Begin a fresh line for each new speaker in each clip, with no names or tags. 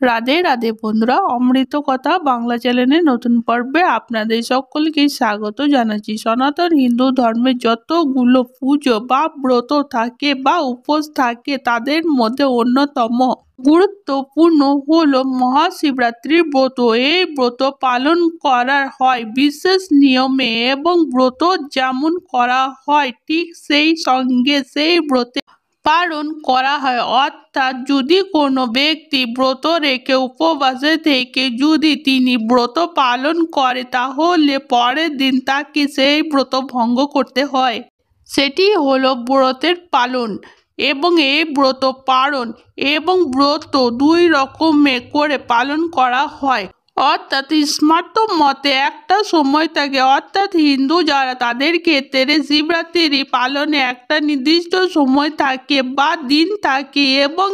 রাধে রাধে বন্ধুরা, অমৃত কথা বাংলা চ্যানেলের নতুন পর্বে আপনাদের সকলকে স্বাগত জানাচ্ছি। সনাতন হিন্দু ধর্মের যতগুলো পুজো বা ব্রত থাকে বা উপোস থাকে তাদের মধ্যে অন্যতম গুরুত্বপূর্ণ হলো মহাশিবরাত্রি ব্রত। এই ব্রত পালন করা হয় বিশেষ নিয়মে এবং ব্রত যেমন করা হয় ঠিক সেই সঙ্গে সেই ব্রতে পালন করা হয়। অর্থাৎ যদি কোনো ব্যক্তি ব্রত রেখে উপবাসে থেকে যদি তিনি ব্রত পালন করে তাহলে পরের দিন তাকে সেই ব্রত ভঙ্গ করতে হয়। সেটি হলো ব্রতের পালন। এবং এই ব্রত পালন এবং ব্রত দুই রকমের করে পালন করা হয়। অর্থাৎ স্মার্ত মতে একটা সময় থাকে, অর্থাৎ হিন্দু যারা তাদের ক্ষেত্রে শিবরাত্রি পালনে একটা নির্দিষ্ট সময় থাকে বা দিন থাকে, এবং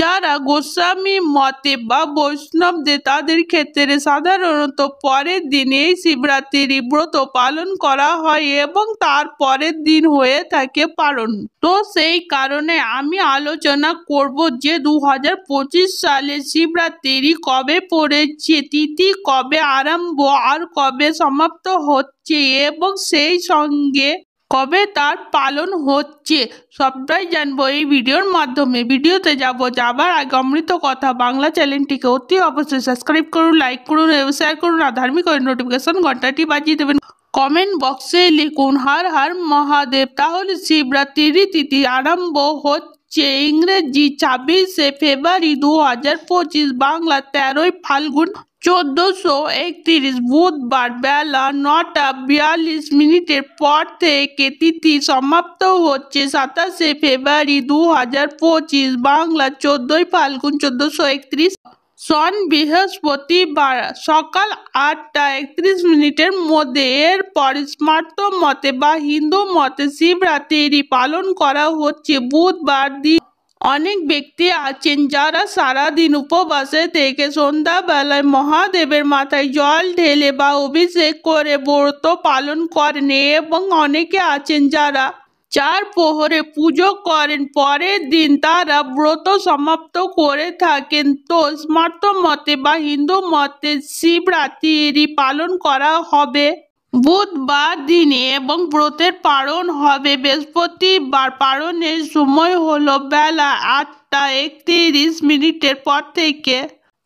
যারা গোস্বামী মতে বা বৈষ্ণবদের তাদের ক্ষেত্রে সাধারণত পরের দিন এই শিবরাত্রি ব্রত পালন করা হয় এবং তার পরের দিন হয়ে থাকে পালন। তো সেই কারণে আমি আলোচনা করব যে 2025 সালে শিবরাত্রি কবে পড়েছে, তিথি কবে আরম্ভ আর কবে সমাপ্ত হচ্ছে এবং সেই সঙ্গে কবে তার পালন হচ্ছে সবটাই জানবো এই ভিডিওর মাধ্যমে। ভিডিওতে যাবার আগে অমৃত কথা বাংলা চ্যানেলটিকে অতি অবশ্যই সাবস্ক্রাইব করুন, লাইক করুন এবং শেয়ার করুন আর ধার্মিক নোটিফিকেশন ঘন্টাটি বাজিয়ে দেবেন। কমেন্ট বক্সে লিখুন হর হর মহাদেব। তাহলে শিবরাত্রি তিথি আরম্ভ হচ্ছে ইংরেজি 26শে ফেব্রুয়ারি 2025, বাংলা 13ই ফাল্গুন 1431 বুধবার বেলা 9টা 42 পর থেকে। তিথি সমাপ্ত হচ্ছে 27শে ফেব্রুয়ারি 2025, বাংলা 14ই ফাল্গুন 1431, সন বৃহস্পতিবার সকাল 8টা 31 মধ্যে। এরপর স্মার্ত মতে বা হিন্দু মতে শিবরাত্রি পালন করা হচ্ছে বুধবার দিন। অনেক ব্যক্তি আছেন যারা সারাদিন উপবাসে থেকে সন্ধ্যাবেলায় মহাদেবের মাথায় জল ঢেলে বা অভিষেক করে ব্রত পালন করেন, এবং অনেকে আছেন যারা 4 প্রহরে পুজো করেন। পরের দিন তারা ব্রত সমাপ্ত করে থাকেন। তো স্মার্ত মতে বা হিন্দু মতে শিবরাত্রি পালন করা হবে বুধবার দিনে এবং ব্রতের পালন হবে বৃহস্পতিবার। পালনের সময় হলো বেলা 8টা 31 পর থেকে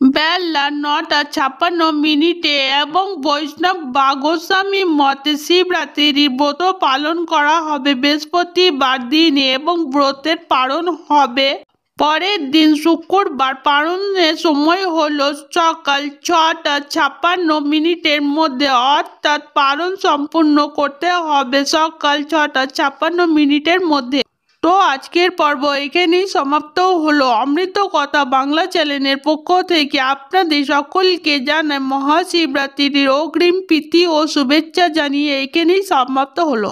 বেলা 9টা 56 এবং বৈষ্ণব বা গোস্বামী মতে শিবরাত্রি ব্রত পালন করা হবে বৃহস্পতিবার দিনে এবং ব্রতের পালন হবে পরের দিন শুক্রবার। পালনের সময় হলো সকাল 6টা 56 মধ্যে, অর্থাৎ পালন সম্পূর্ণ করতে হবে সকাল 6টা 56 মধ্যে। তো আজকের পর্ব এখানেই সমাপ্ত হলো। অমৃত কথা বাংলা চ্যানেলের পক্ষ থেকে আপনাদের সকলকে জানাই মহাশিবরাত্রির অগ্রিম প্রীতি ও শুভেচ্ছা জানিয়ে এখানেই সমাপ্ত হলো।